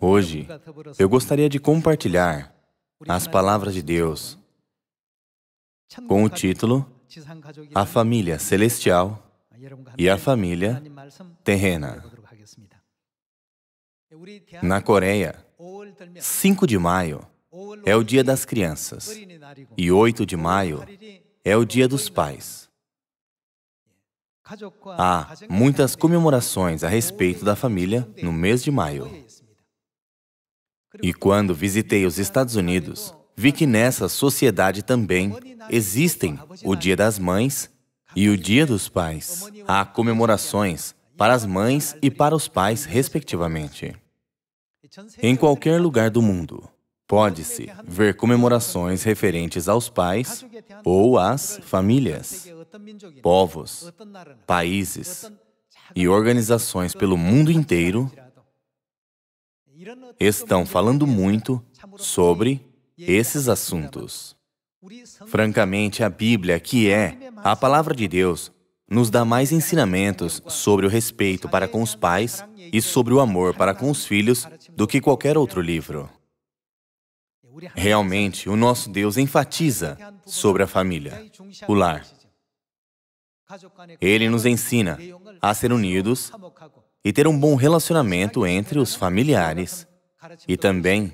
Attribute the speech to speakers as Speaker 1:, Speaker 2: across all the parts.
Speaker 1: Hoje, eu gostaria de compartilhar as palavras de Deus com o título A Família Celestial e a Família Terrena. Na Coreia, 5 de maio é o Dia das Crianças e 8 de maio é o Dia dos Pais. Há muitas comemorações a respeito da família no mês de maio. E quando visitei os Estados Unidos, vi que nessa sociedade também existem o Dia das Mães e o Dia dos Pais. Há comemorações para as mães e para os pais, respectivamente. Em qualquer lugar do mundo, pode-se ver comemorações referentes aos pais ou às famílias. Povos, países e organizações pelo mundo inteiro estão falando muito sobre esses assuntos. Francamente, a Bíblia, que é a Palavra de Deus, nos dá mais ensinamentos sobre o respeito para com os pais e sobre o amor para com os filhos do que qualquer outro livro. Realmente, o nosso Deus enfatiza sobre a família, o lar. Ele nos ensina a ser unidos e ter um bom relacionamento entre os familiares. E também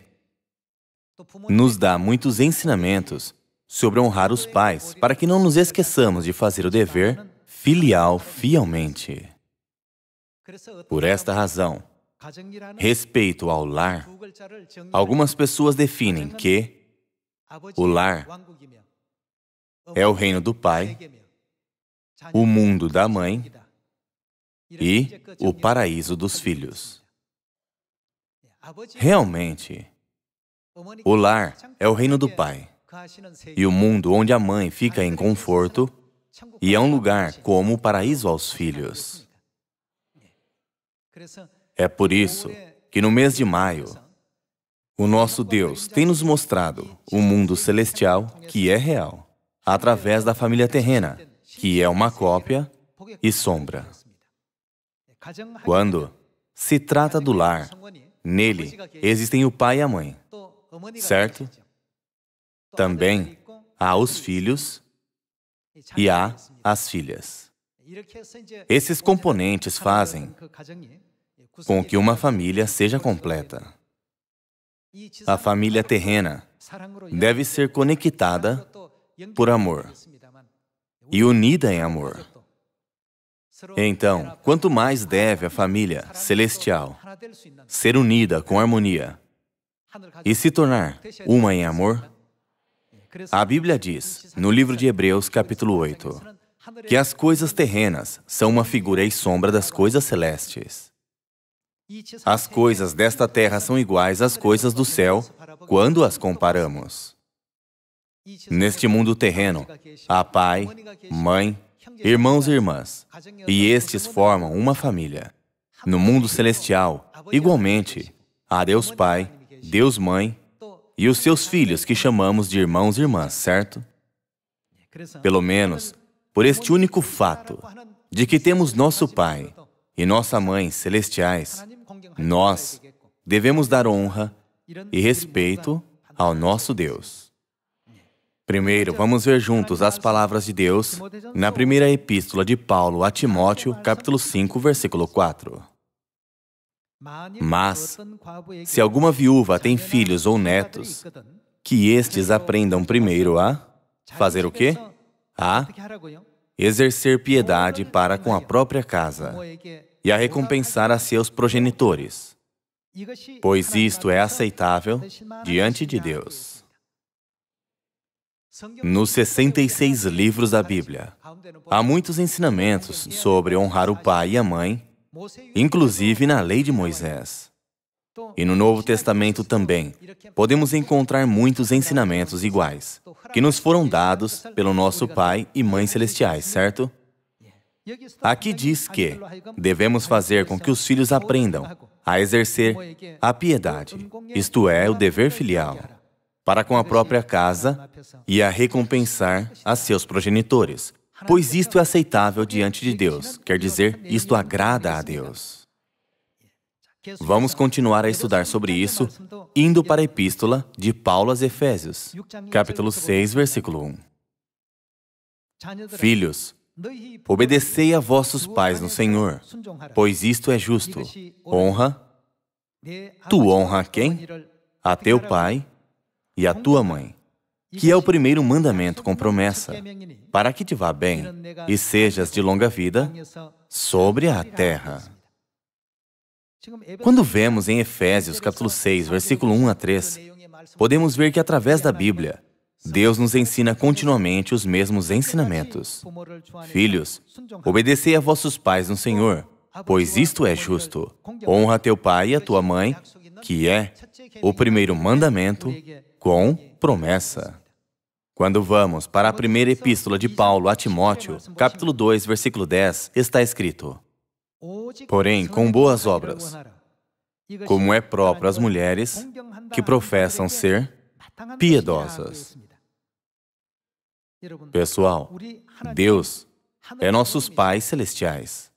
Speaker 1: nos dá muitos ensinamentos sobre honrar os pais, para que não nos esqueçamos de fazer o dever filial fielmente. Por esta razão, respeito ao lar, algumas pessoas definem que o lar é o reino do pai, o mundo da mãe e o paraíso dos filhos. Realmente, o lar é o reino do pai e o mundo onde a mãe fica em conforto e é um lugar como o paraíso aos filhos. É por isso que no mês de maio, o nosso Deus tem nos mostrado o mundo celestial que é real, através da família terrena, que é uma cópia e sombra. Quando se trata do lar, nele existem o pai e a mãe, certo? Também há os filhos e há as filhas. Esses componentes fazem com que uma família seja completa. A família terrena deve ser conectada por amor e unida em amor. Então, quanto mais deve a família celestial ser unida com harmonia e se tornar uma em amor, a Bíblia diz, no livro de Hebreus, capítulo 8, que as coisas terrenas são uma figura e sombra das coisas celestes. As coisas desta terra são iguais às coisas do céu quando as comparamos. Neste mundo terreno, há pai, mãe, irmãos e irmãs, e estes formam uma família. No mundo celestial, igualmente, há Deus Pai, Deus Mãe e os seus filhos que chamamos de irmãos e irmãs, certo? Pelo menos, por este único fato de que temos nosso Pai e nossa Mãe celestiais, nós devemos dar honra e respeito ao nosso Deus. Primeiro, vamos ver juntos as palavras de Deus na primeira epístola de Paulo a Timóteo, capítulo 5, versículo 4. Mas, se alguma viúva tem filhos ou netos, que estes aprendam primeiro a fazer o quê? A exercer piedade para com a própria casa e a recompensar a seus progenitores, pois isto é aceitável diante de Deus. Nos 66 livros da Bíblia, há muitos ensinamentos sobre honrar o pai e a mãe, inclusive na lei de Moisés. E no Novo Testamento também, podemos encontrar muitos ensinamentos iguais, que nos foram dados pelo nosso Pai e Mãe Celestiais, certo? Aqui diz que devemos fazer com que os filhos aprendam a exercer a piedade, isto é, o dever filial, para com a própria casa e a recompensar a seus progenitores, pois isto é aceitável diante de Deus, quer dizer, isto agrada a Deus. Vamos continuar a estudar sobre isso, indo para a Epístola de Paulo aos Efésios, capítulo 6, versículo 1. Filhos, obedecei a vossos pais no Senhor, pois isto é justo. Honra. Tu honra a quem? A teu pai e a tua mãe, que é o primeiro mandamento com promessa, para que te vá bem e sejas de longa vida sobre a terra. Quando vemos em Efésios capítulo 6, versículo 1 a 3, podemos ver que através da Bíblia, Deus nos ensina continuamente os mesmos ensinamentos. Filhos, obedecei a vossos pais no Senhor, pois isto é justo. Honra teu pai e a tua mãe, que é o primeiro mandamento com promessa. Quando vamos para a primeira epístola de Paulo a Timóteo, capítulo 2, versículo 10, está escrito: porém, com boas obras, como é próprio às mulheres que professam ser piedosas. Pessoal, Deus é nossos pais celestiais.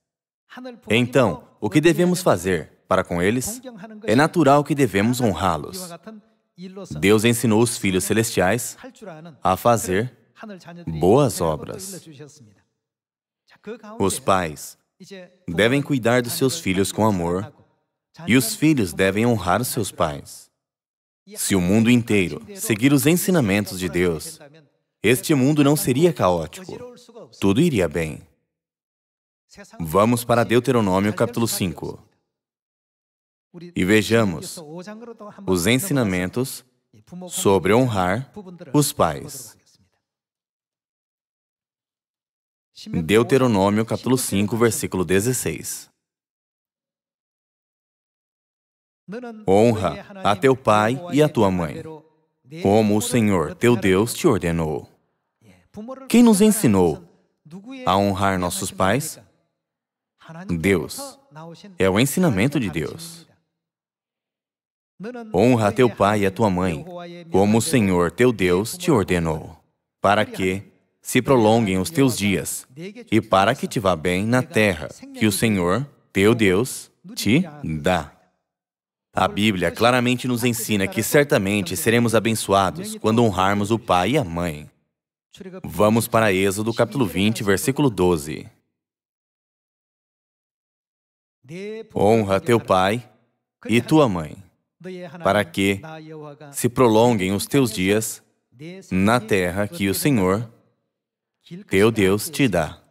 Speaker 1: Então, o que devemos fazer para com eles? É natural que devemos honrá-los. Deus ensinou os filhos celestiais a fazer boas obras. Os pais devem cuidar dos seus filhos com amor, e os filhos devem honrar os seus pais. Se o mundo inteiro seguir os ensinamentos de Deus, este mundo não seria caótico. Tudo iria bem. Vamos para Deuteronômio capítulo 5 e vejamos os ensinamentos sobre honrar os pais. Deuteronômio capítulo 5, versículo 16. Honra a teu pai e a tua mãe, como o Senhor teu Deus te ordenou. Quem nos ensinou a honrar nossos pais? Deus. É o ensinamento de Deus. Honra a teu pai e a tua mãe, como o Senhor teu Deus te ordenou, para que se prolonguem os teus dias e para que te vá bem na terra que o Senhor teu Deus te dá. A Bíblia claramente nos ensina que certamente seremos abençoados quando honrarmos o pai e a mãe. Vamos para Êxodo capítulo 20, versículo 12. Honra teu pai e tua mãe, para que se prolonguem os teus dias na terra que o Senhor teu Deus te dá.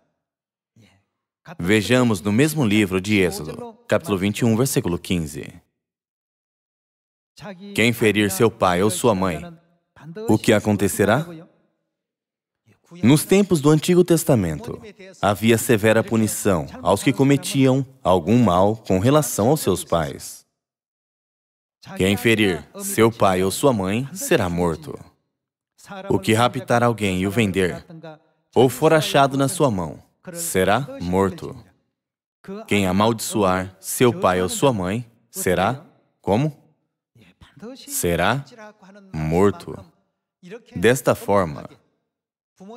Speaker 1: Vejamos no mesmo livro de Êxodo, capítulo 21, versículo 15. Quem ferir seu pai ou sua mãe, o que acontecerá? Nos tempos do Antigo Testamento, havia severa punição aos que cometiam algum mal com relação aos seus pais. Quem ferir seu pai ou sua mãe será morto. O que raptar alguém e o vender, ou for achado na sua mão, será morto. Quem amaldiçoar seu pai ou sua mãe será como? Será morto. Desta forma,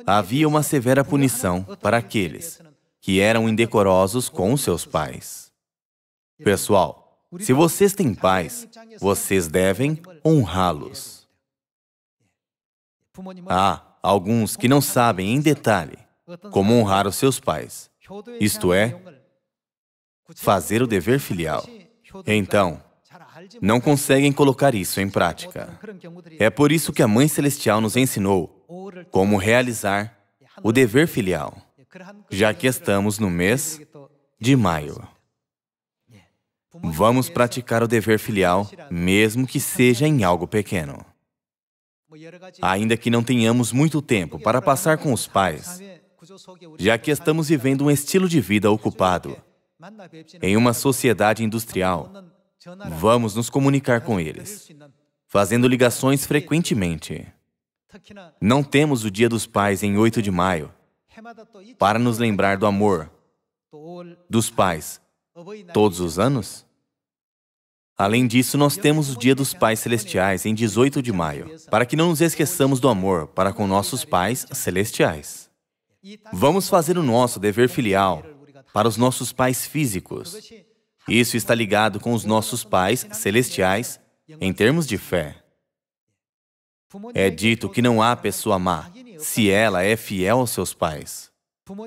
Speaker 1: havia uma severa punição para aqueles que eram indecorosos com os seus pais. Pessoal, se vocês têm pais, vocês devem honrá-los. Há alguns que não sabem em detalhe como honrar os seus pais, isto é, fazer o dever filial. Então, não conseguem colocar isso em prática. É por isso que a Mãe Celestial nos ensinou como realizar o dever filial, já que estamos no mês de maio. Vamos praticar o dever filial, mesmo que seja em algo pequeno. Ainda que não tenhamos muito tempo para passar com os pais, já que estamos vivendo um estilo de vida ocupado em uma sociedade industrial, vamos nos comunicar com eles, fazendo ligações frequentemente. Não temos o Dia dos Pais em 8 de maio para nos lembrar do amor dos pais todos os anos? Além disso, nós temos o Dia dos Pais Celestiais em 18 de maio, para que não nos esqueçamos do amor para com nossos pais celestiais. Vamos fazer o nosso dever filial para os nossos pais físicos, Isso está ligado com os nossos pais celestiais em termos de fé. É dito que não há pessoa má se ela é fiel aos seus pais.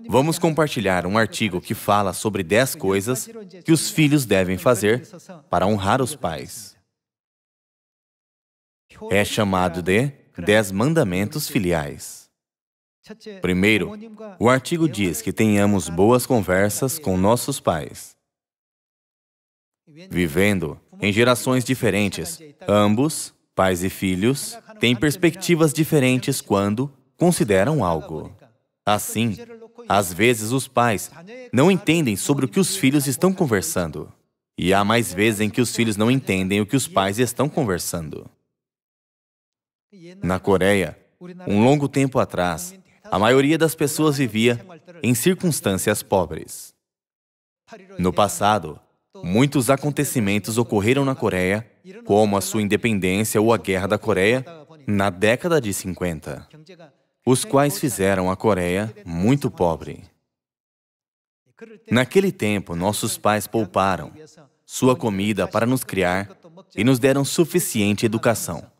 Speaker 1: Vamos compartilhar um artigo que fala sobre 10 coisas que os filhos devem fazer para honrar os pais. É chamado de 10 mandamentos filiais. Primeiro, o artigo diz que tenhamos boas conversas com nossos pais. Vivendo em gerações diferentes, ambos, pais e filhos, têm perspectivas diferentes quando consideram algo. Assim, às vezes os pais não entendem sobre o que os filhos estão conversando. E há mais vezes em que os filhos não entendem o que os pais estão conversando. Na Coreia, um longo tempo atrás, a maioria das pessoas vivia em circunstâncias pobres. No passado, muitos acontecimentos ocorreram na Coreia, como a sua independência ou a Guerra da Coreia, na década de 50, os quais fizeram a Coreia muito pobre. Naquele tempo, nossos pais pouparam sua comida para nos criar e nos deram suficiente educação.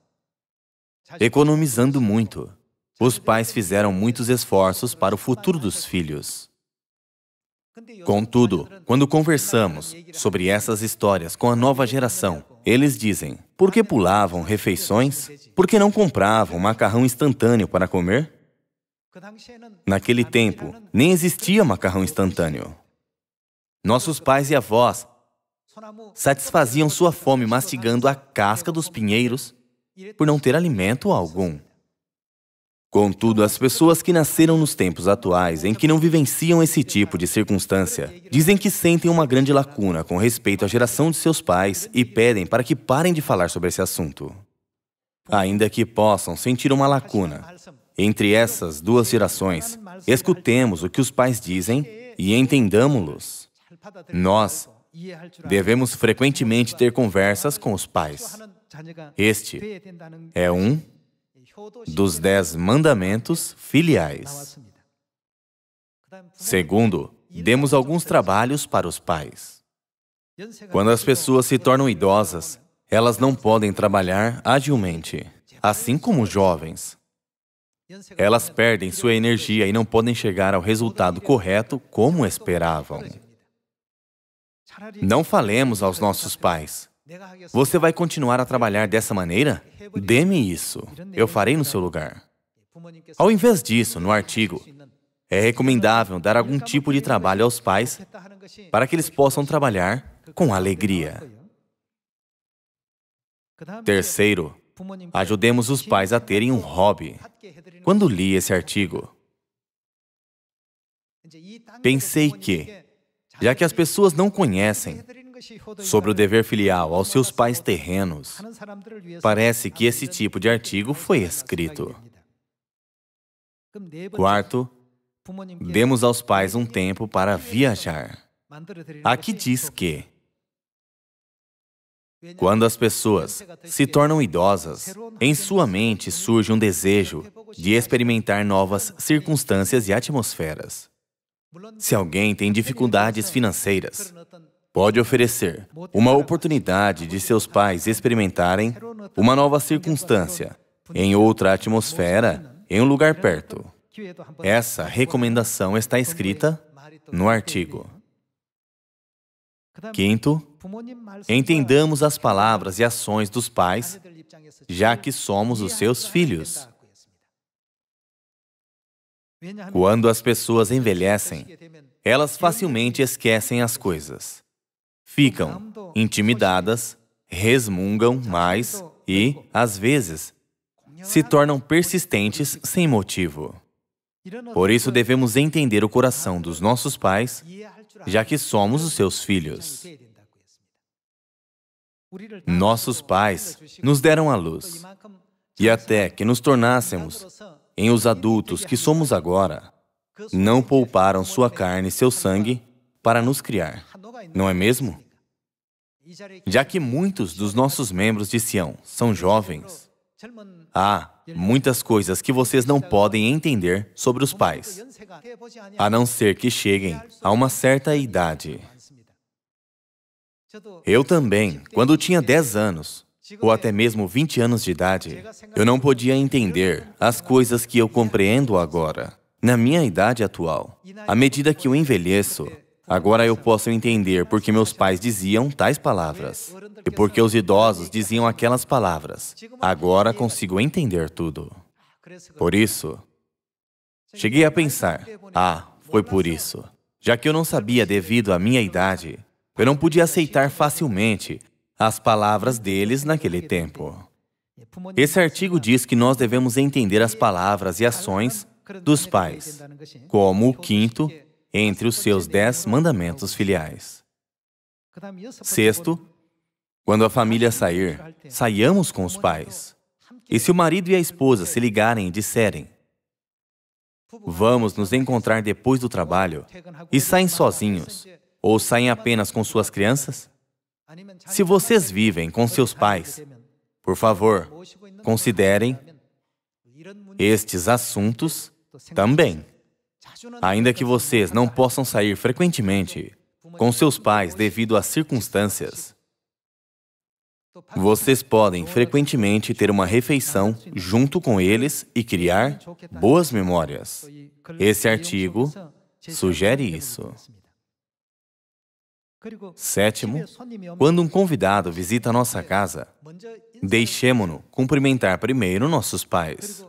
Speaker 1: Economizando muito, os pais fizeram muitos esforços para o futuro dos filhos. Contudo, quando conversamos sobre essas histórias com a nova geração, eles dizem: por que pulavam refeições? Por que não compravam macarrão instantâneo para comer? Naquele tempo, nem existia macarrão instantâneo. Nossos pais e avós satisfaziam sua fome mastigando a casca dos pinheiros por não ter alimento algum. Contudo, as pessoas que nasceram nos tempos atuais, em que não vivenciam esse tipo de circunstância, dizem que sentem uma grande lacuna com respeito à geração de seus pais e pedem para que parem de falar sobre esse assunto. Ainda que possam sentir uma lacuna entre essas duas gerações, escutemos o que os pais dizem e entendamos-los. Nós devemos frequentemente ter conversas com os pais. Este é um dos 10 mandamentos filiais. Segundo, demos alguns trabalhos para os pais. Quando as pessoas se tornam idosas, elas não podem trabalhar agilmente, assim como os jovens. Elas perdem sua energia e não podem chegar ao resultado correto como esperavam. Não falemos aos nossos pais: você vai continuar a trabalhar dessa maneira? Dê-me isso, eu farei no seu lugar. Ao invés disso, no artigo, é recomendável dar algum tipo de trabalho aos pais para que eles possam trabalhar com alegria. Terceiro, ajudemos os pais a terem um hobby. Quando li esse artigo, pensei que, já que as pessoas não conhecem sobre o dever filial aos seus pais terrenos, parece que esse tipo de artigo foi escrito. Quarto, demos aos pais um tempo para viajar. Aqui diz que, quando as pessoas se tornam idosas, em sua mente surge um desejo de experimentar novas circunstâncias e atmosferas. Se alguém tem dificuldades financeiras, pode oferecer uma oportunidade de seus pais experimentarem uma nova circunstância, em outra atmosfera, em um lugar perto. Essa recomendação está escrita no artigo. Quinto, entendamos as palavras e ações dos pais, já que somos os seus filhos. Quando as pessoas envelhecem, elas facilmente esquecem as coisas. Ficam intimidadas, resmungam mais e, às vezes, se tornam persistentes sem motivo. Por isso, devemos entender o coração dos nossos pais, já que somos os seus filhos. Nossos pais nos deram a luz, e até que nos tornássemos em os adultos que somos agora, não pouparam sua carne e seu sangue para nos criar, não é mesmo? Já que muitos dos nossos membros de Sião são jovens, há muitas coisas que vocês não podem entender sobre os pais, a não ser que cheguem a uma certa idade. Eu também, quando tinha 10 anos, ou até mesmo 20 anos de idade, eu não podia entender as coisas que eu compreendo agora. Na minha idade atual, à medida que eu envelheço, agora eu posso entender porque meus pais diziam tais palavras e porque os idosos diziam aquelas palavras. Agora consigo entender tudo. Por isso, cheguei a pensar, foi por isso. Já que eu não sabia devido à minha idade, eu não podia aceitar facilmente as palavras deles naquele tempo. Esse artigo diz que nós devemos entender as palavras e ações dos pais, como o quinto entre os seus 10 mandamentos filiais. Sexto, quando a família sair, saiamos com os pais. E se o marido e a esposa se ligarem e disserem, vamos nos encontrar depois do trabalho, e saem sozinhos, ou saem apenas com suas crianças? Se vocês vivem com seus pais, por favor, considerem estes assuntos também. Ainda que vocês não possam sair frequentemente com seus pais devido às circunstâncias, vocês podem frequentemente ter uma refeição junto com eles e criar boas memórias. Esse artigo sugere isso. Sétimo, quando um convidado visita a nossa casa, deixemo-no cumprimentar primeiro nossos pais.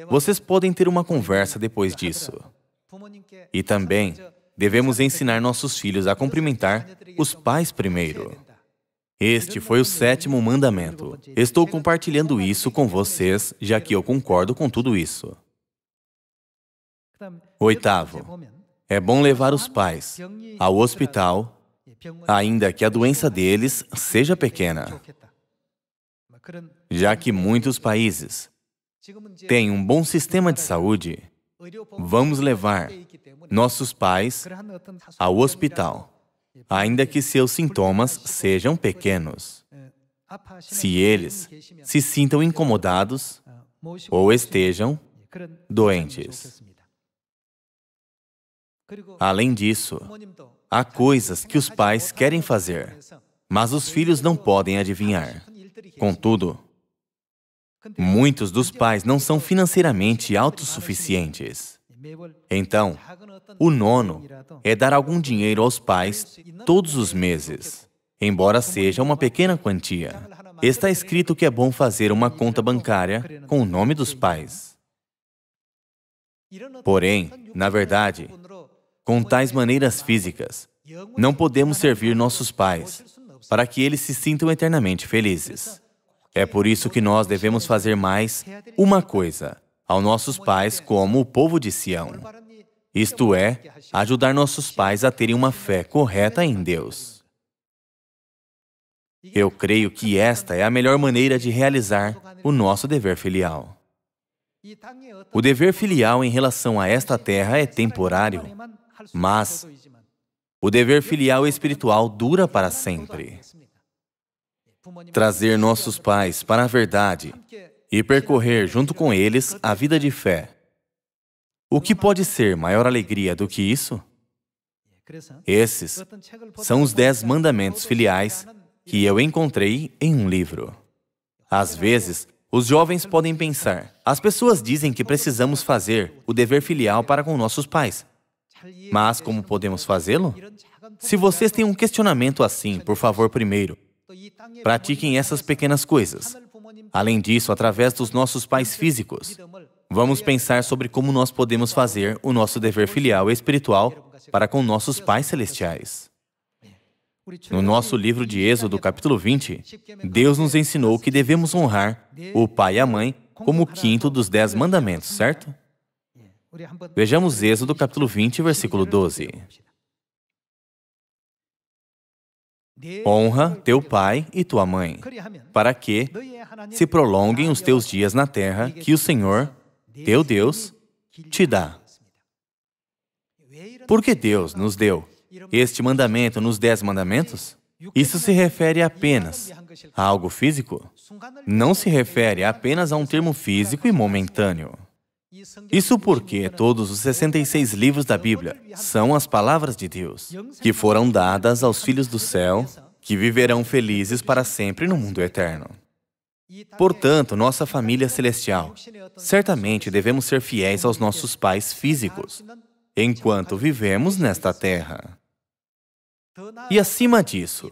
Speaker 1: Vocês podem ter uma conversa depois disso. E também devemos ensinar nossos filhos a cumprimentar os pais primeiro. Este foi o 7º mandamento. Estou compartilhando isso com vocês, já que eu concordo com tudo isso. 8º, é bom levar os pais ao hospital, ainda que a doença deles seja pequena. Já que muitos países têm um bom sistema de saúde, vamos levar nossos pais ao hospital, ainda que seus sintomas sejam pequenos. Se eles se sintam incomodados ou estejam doentes. Além disso, há coisas que os pais querem fazer, mas os filhos não podem adivinhar. Contudo, muitos dos pais não são financeiramente autossuficientes. Então, o 9º é dar algum dinheiro aos pais todos os meses, embora seja uma pequena quantia. Está escrito que é bom fazer uma conta bancária com o nome dos pais. Porém, na verdade, com tais maneiras físicas, não podemos servir nossos pais para que eles se sintam eternamente felizes. É por isso que nós devemos fazer mais uma coisa aos nossos pais como o povo de Sião. Isto é, ajudar nossos pais a terem uma fé correta em Deus. Eu creio que esta é a melhor maneira de realizar o nosso dever filial. O dever filial em relação a esta terra é temporário, mas o dever filial espiritual dura para sempre. Trazer nossos pais para a verdade e percorrer junto com eles a vida de fé. O que pode ser maior alegria do que isso? Esses são os 10 mandamentos filiais que eu encontrei em um livro. Às vezes, os jovens podem pensar, as pessoas dizem que precisamos fazer o dever filial para com nossos pais. Mas como podemos fazê-lo? Se vocês têm um questionamento assim, por favor, primeiro, pratiquem essas pequenas coisas. Além disso, através dos nossos pais físicos, vamos pensar sobre como nós podemos fazer o nosso dever filial e espiritual para com nossos pais celestiais. No nosso livro de Êxodo, capítulo 20, Deus nos ensinou que devemos honrar o pai e a mãe como o 5º dos 10 mandamentos, certo? Vejamos Êxodo, capítulo 20, versículo 12. Honra teu pai e tua mãe, para que se prolonguem os teus dias na terra que o Senhor, teu Deus, te dá. Por que Deus nos deu este mandamento nos 10 mandamentos? Isso se refere apenas a algo físico? Não se refere apenas a um termo físico e momentâneo. Isso porque todos os 66 livros da Bíblia são as palavras de Deus, que foram dadas aos filhos do céu que viverão felizes para sempre no mundo eterno. Portanto, nossa família celestial, certamente devemos ser fiéis aos nossos pais físicos, enquanto vivemos nesta terra. E acima disso,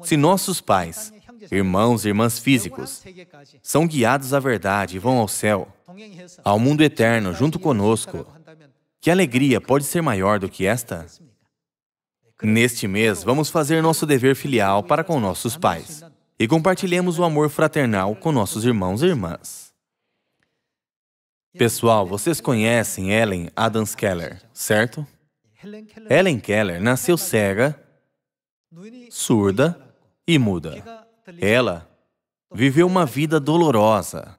Speaker 1: se nossos pais, irmãos e irmãs físicos, são guiados à verdade e vão ao céu, ao mundo eterno junto conosco, que alegria pode ser maior do que esta? Neste mês, vamos fazer nosso dever filial para com nossos pais e compartilhemos o amor fraternal com nossos irmãos e irmãs. Pessoal, vocês conhecem Ellen Adams Keller, certo? Ellen Keller nasceu cega, surda e muda. Ela viveu uma vida dolorosa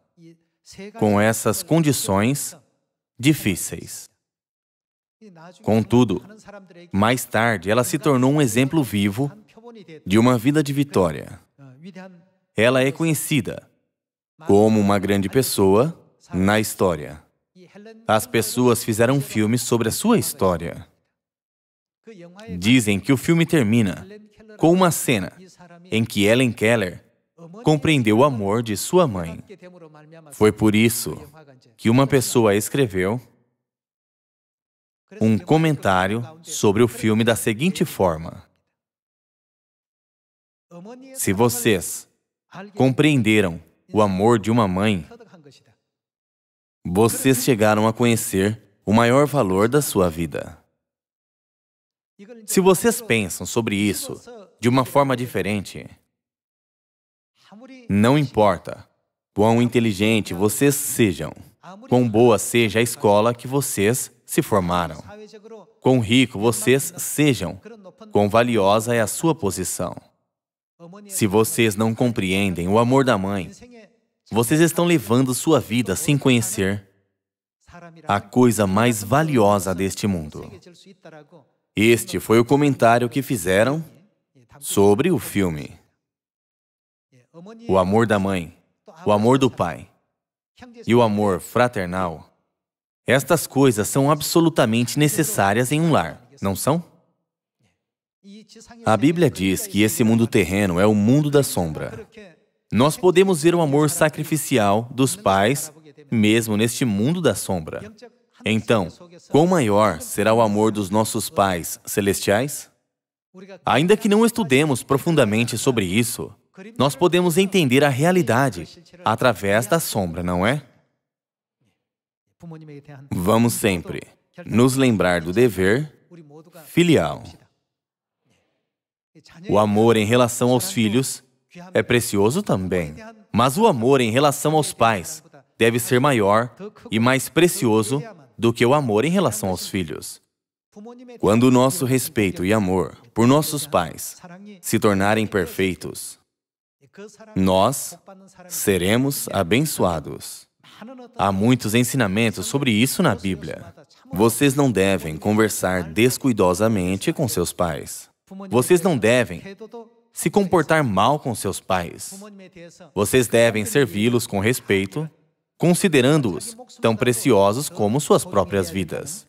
Speaker 1: com essas condições difíceis. Contudo, mais tarde, ela se tornou um exemplo vivo de uma vida de vitória. Ela é conhecida como uma grande pessoa na história. As pessoas fizeram filmes sobre a sua história. Dizem que o filme termina com uma cena em que Ellen Keller compreendeu o amor de sua mãe. Foi por isso que uma pessoa escreveu um comentário sobre o filme da seguinte forma: se vocês compreenderam o amor de uma mãe, vocês chegaram a conhecer o maior valor da sua vida. Se vocês pensam sobre isso de uma forma diferente, não importa quão inteligente vocês sejam, quão boa seja a escola que vocês se formaram, quão rico vocês sejam, quão valiosa é a sua posição. Se vocês não compreendem o amor da mãe, vocês estão levando sua vida sem conhecer a coisa mais valiosa deste mundo. Este foi o comentário que fizeram sobre o filme. O amor da mãe, o amor do pai e o amor fraternal, estas coisas são absolutamente necessárias em um lar, não são? A Bíblia diz que esse mundo terreno é o mundo da sombra. Nós podemos ver o amor sacrificial dos pais mesmo neste mundo da sombra. Então, quão maior será o amor dos nossos pais celestiais? Ainda que não estudemos profundamente sobre isso, nós podemos entender a realidade através da sombra, não é? Vamos sempre nos lembrar do dever filial. O amor em relação aos filhos é precioso também, mas o amor em relação aos pais deve ser maior e mais precioso do que o amor em relação aos filhos. Quando o nosso respeito e amor por nossos pais se tornarem perfeitos, nós seremos abençoados. Há muitos ensinamentos sobre isso na Bíblia. Vocês não devem conversar descuidosamente com seus pais. Vocês não devem se comportar mal com seus pais. Vocês devem servi-los com respeito, considerando-os tão preciosos como suas próprias vidas.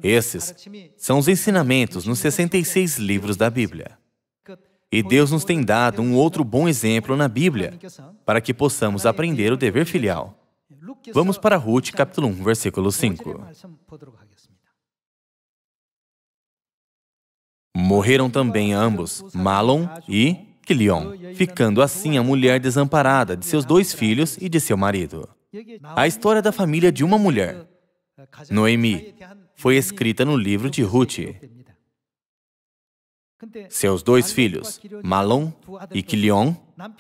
Speaker 1: Esses são os ensinamentos nos 66 livros da Bíblia. E Deus nos tem dado um outro bom exemplo na Bíblia para que possamos aprender o dever filial. Vamos para Ruth, capítulo 1, versículo 5. Morreram também ambos, Mahlon e Quilion, ficando assim a mulher desamparada de seus 2 filhos e de seu marido. A história da família de uma mulher, Noemi, foi escrita no livro de Ruth. Seus 2 filhos, Mahlon e Quilion,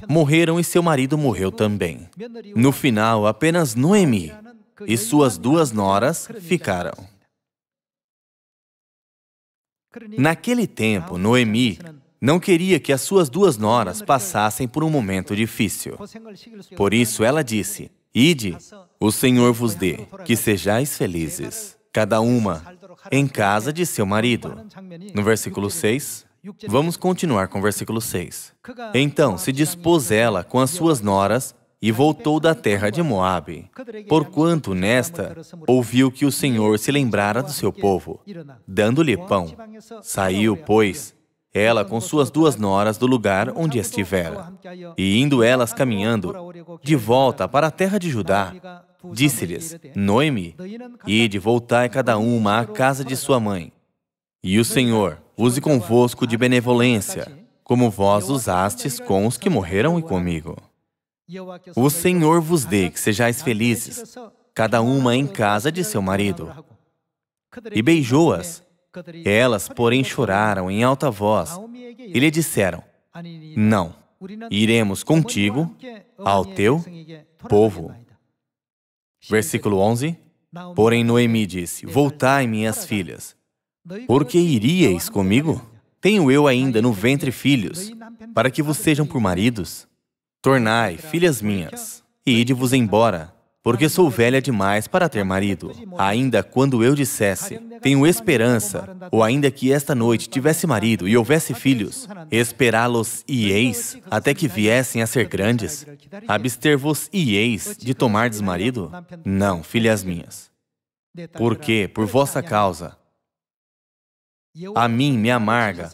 Speaker 1: morreram e seu marido morreu também. No final, apenas Noemi e suas 2 noras ficaram. Naquele tempo, Noemi não queria que as suas 2 noras passassem por um momento difícil. Por isso, ela disse: Ide, o Senhor vos dê, que sejais felizes, cada uma em casa de seu marido. No versículo 6, vamos continuar com o versículo 6. Então se dispôs ela com as suas noras e voltou da terra de Moabe, porquanto nesta ouviu que o Senhor se lembrara do seu povo, dando-lhe pão. Saiu, pois, ela com suas 2 noras do lugar onde estivera. E indo elas caminhando de volta para a terra de Judá, disse-lhes Noemi: Ide, voltai cada uma à casa de sua mãe. E o Senhor use convosco de benevolência, como vós usastes com os que morreram e comigo. O Senhor vos dê que sejais felizes, cada uma em casa de seu marido. E beijou-as. Elas, porém, choraram em alta voz e lhe disseram: Não, iremos contigo ao teu povo. Versículo 11. Porém Noemi disse: Voltai, minhas filhas, porque iríeis comigo? Tenho eu ainda no ventre filhos, para que vos sejam por maridos? Tornai, filhas minhas, e ide-vos embora, porque sou velha demais para ter marido. Ainda quando eu dissesse, tenho esperança, ou ainda que esta noite tivesse marido e houvesse filhos, esperá-los-ieis até que viessem a ser grandes? Abster-vos-ieis de tomardes marido? Não, filhas minhas, porque, por vossa causa, a mim me amarga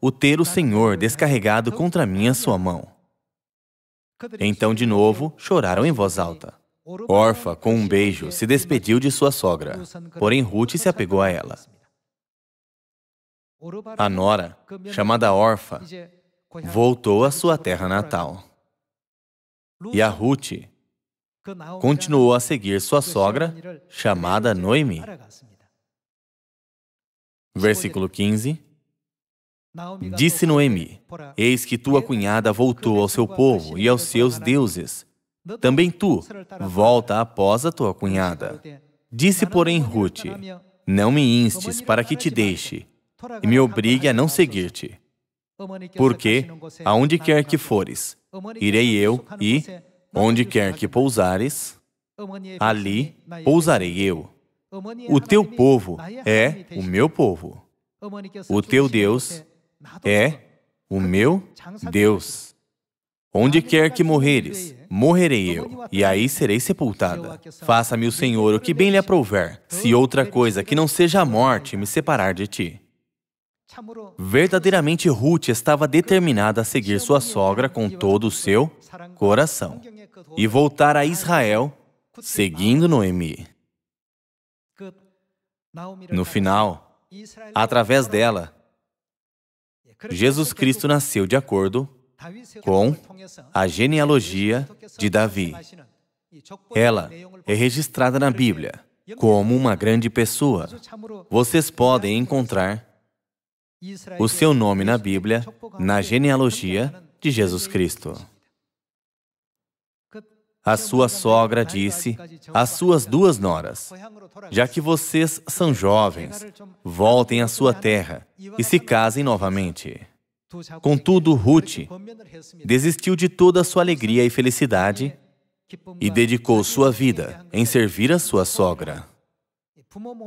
Speaker 1: o ter o Senhor descarregado contra mim a sua mão. Então, de novo, choraram em voz alta. Orfa, com um beijo, se despediu de sua sogra, porém Rute se apegou a ela. A nora, chamada Orfa, voltou à sua terra natal. E a Rute continuou a seguir sua sogra, chamada Noemi. Versículo 15. Disse Noemi: Eis que tua cunhada voltou ao seu povo e aos seus deuses. Também tu, volta após a tua cunhada. Disse, porém, Rute: Não me instes para que te deixe, e me obrigue a não seguir-te. Porque, aonde quer que fores, irei eu, e, onde quer que pousares, ali pousarei eu. O teu povo é o meu povo. O teu Deus é o meu Deus. Onde quer que morreres, morrerei eu, e aí serei sepultada. Faça-me o Senhor o que bem lhe aprouver, se outra coisa que não seja a morte me separar de ti. Verdadeiramente Rute estava determinada a seguir sua sogra com todo o seu coração e voltar a Israel, seguindo Noemi. No final, através dela, Jesus Cristo nasceu de acordo com a genealogia de Davi. Ela é registrada na Bíblia como uma grande pessoa. Vocês podem encontrar o seu nome na Bíblia, na genealogia de Jesus Cristo. A sua sogra disse às suas 2 noras: Já que vocês são jovens, voltem à sua terra e se casem novamente. Contudo, Rute desistiu de toda a sua alegria e felicidade e dedicou sua vida em servir a sua sogra.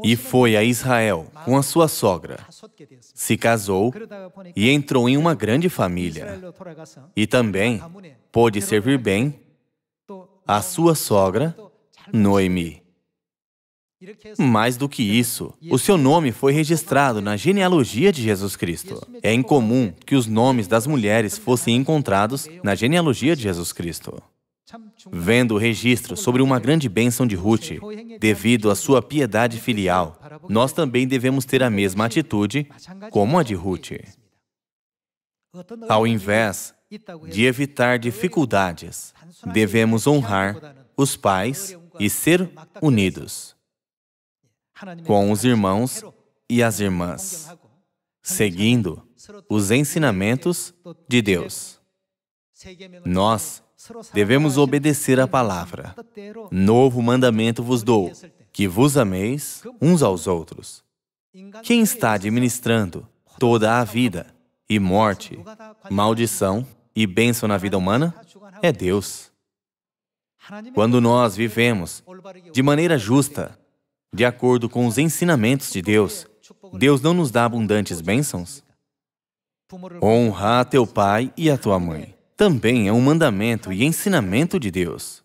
Speaker 1: E foi a Israel com a sua sogra, se casou e entrou em uma grande família. E também pôde servir bem a sua sogra, Noemi. Mais do que isso, o seu nome foi registrado na genealogia de Jesus Cristo. É incomum que os nomes das mulheres fossem encontrados na genealogia de Jesus Cristo. Vendo o registro sobre uma grande bênção de Rute, devido à sua piedade filial, nós também devemos ter a mesma atitude como a de Rute. Ao invés de evitar dificuldades, devemos honrar os pais e ser unidos com os irmãos e as irmãs, seguindo os ensinamentos de Deus. Nós devemos obedecer a palavra. Novo mandamento vos dou, que vos ameis uns aos outros. Quem está administrando toda a vida e morte, maldição e bênção na vida humana é Deus. Quando nós vivemos de maneira justa, de acordo com os ensinamentos de Deus, Deus não nos dá abundantes bênçãos? Honra a teu pai e a tua mãe. Também é um mandamento e ensinamento de Deus.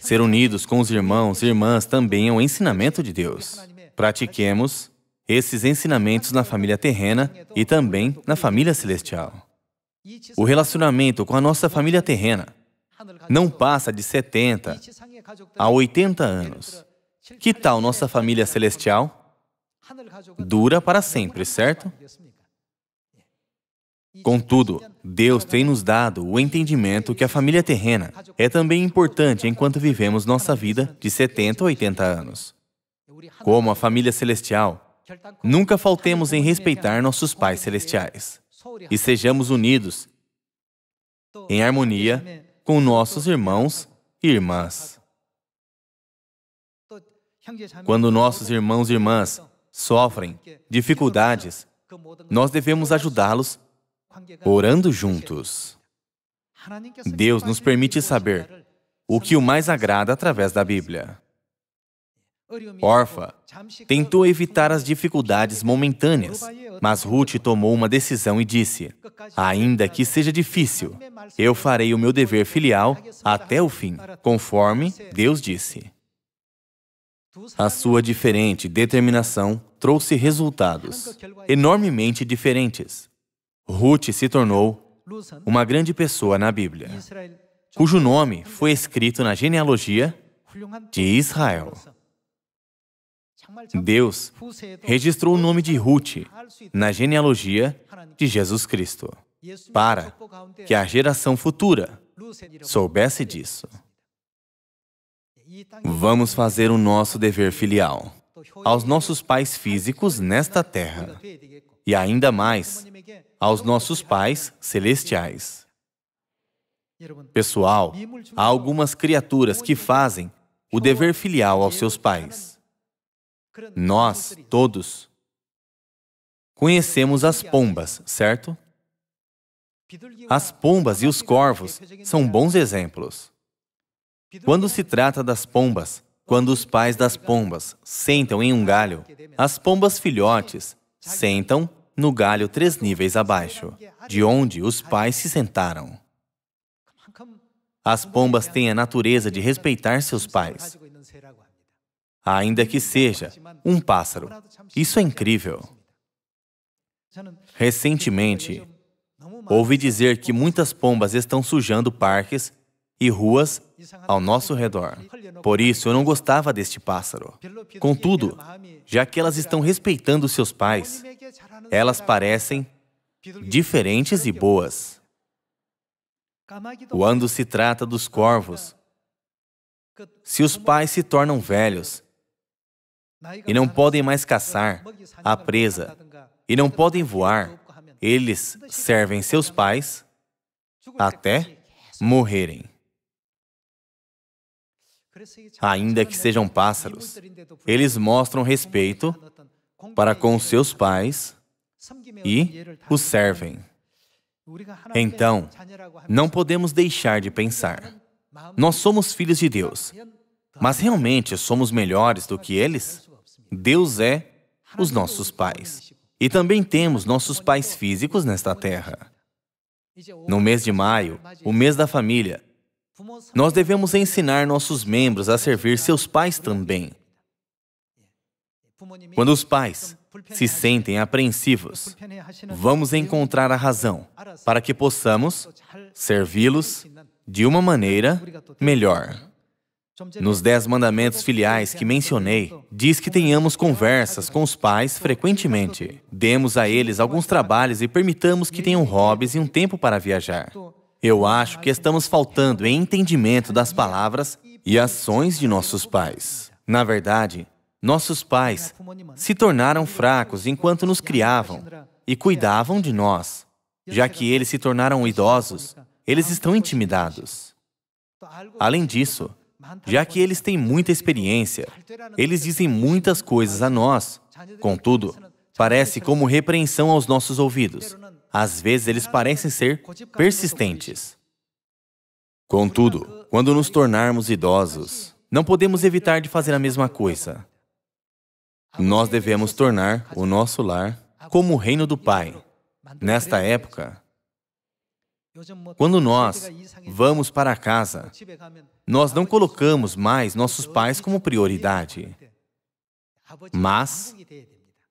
Speaker 1: Ser unidos com os irmãos e irmãs também é um ensinamento de Deus. Pratiquemos esses ensinamentos na família terrena e também na família celestial. O relacionamento com a nossa família terrena não passa de 70 a 80 anos. Que tal nossa família celestial? Dura para sempre, certo? Contudo, Deus tem nos dado o entendimento que a família terrena é também importante enquanto vivemos nossa vida de 70 a 80 anos. Como a família celestial, nunca faltemos em respeitar nossos pais celestiais e sejamos unidos em harmonia com nossos irmãos e irmãs. Quando nossos irmãos e irmãs sofrem dificuldades, nós devemos ajudá-los orando juntos. Deus nos permite saber o que o mais agrada através da Bíblia. Orfa tentou evitar as dificuldades momentâneas, mas Ruth tomou uma decisão e disse: ainda que seja difícil, eu farei o meu dever filial até o fim, conforme Deus disse. A sua diferente determinação trouxe resultados enormemente diferentes. Ruth se tornou uma grande pessoa na Bíblia, cujo nome foi escrito na genealogia de Israel. Deus registrou o nome de Ruth na genealogia de Jesus Cristo, para que a geração futura soubesse disso. Vamos fazer o nosso dever filial aos nossos pais físicos nesta terra e ainda mais aos nossos pais celestiais. Pessoal, há algumas criaturas que fazem o dever filial aos seus pais. Nós, todos, conhecemos as pombas, certo? As pombas e os corvos são bons exemplos. Quando se trata das pombas, quando os pais das pombas sentam em um galho, as pombas filhotes sentam no galho 3 níveis abaixo, de onde os pais se sentaram. As pombas têm a natureza de respeitar seus pais, ainda que seja um pássaro. Isso é incrível. Recentemente, ouvi dizer que muitas pombas estão sujando parques e ruas ao nosso redor. Por isso, eu não gostava deste pássaro. Contudo, já que elas estão respeitando seus pais, elas parecem diferentes e boas. Quando se trata dos corvos, se os pais se tornam velhos e não podem mais caçar a presa e não podem voar, eles servem seus pais até morrerem. Ainda que sejam pássaros, eles mostram respeito para com seus pais e os servem. Então, não podemos deixar de pensar. Nós somos filhos de Deus, mas realmente somos melhores do que eles? Deus é os nossos pais. E também temos nossos pais físicos nesta terra. No mês de maio, o mês da família, nós devemos ensinar nossos membros a servir seus pais também. Quando os pais se sentem apreensivos, vamos encontrar a razão para que possamos servi-los de uma maneira melhor. Nos 10 mandamentos filiais que mencionei, diz que tenhamos conversas com os pais frequentemente. Demos a eles alguns trabalhos e permitamos que tenham hobbies e um tempo para viajar. Eu acho que estamos faltando em entendimento das palavras e ações de nossos pais. Na verdade, nossos pais se tornaram fracos enquanto nos criavam e cuidavam de nós. Já que eles se tornaram idosos, eles estão intimidados. Além disso, já que eles têm muita experiência, eles dizem muitas coisas a nós. Contudo, parece como repreensão aos nossos ouvidos. Às vezes, eles parecem ser persistentes. Contudo, quando nos tornarmos idosos, não podemos evitar de fazer a mesma coisa. Nós devemos tornar o nosso lar como o reino do Pai. Nesta época, quando nós vamos para casa, nós não colocamos mais nossos pais como prioridade. Mas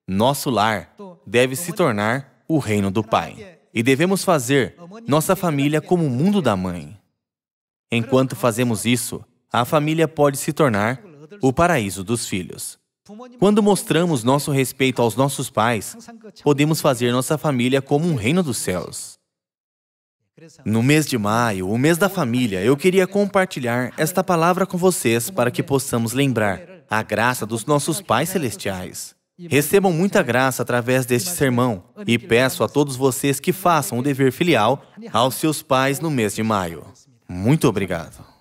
Speaker 1: Nosso lar deve se tornar o reino do Pai. E devemos fazer nossa família como o mundo da mãe. Enquanto fazemos isso, a família pode se tornar o paraíso dos filhos. Quando mostramos nosso respeito aos nossos pais, podemos fazer nossa família como um reino dos céus. No mês de maio, o mês da família, eu queria compartilhar esta palavra com vocês para que possamos lembrar a graça dos nossos pais celestiais. Recebam muita graça através deste sermão e peço a todos vocês que façam o dever filial aos seus pais no mês de maio. Muito obrigado.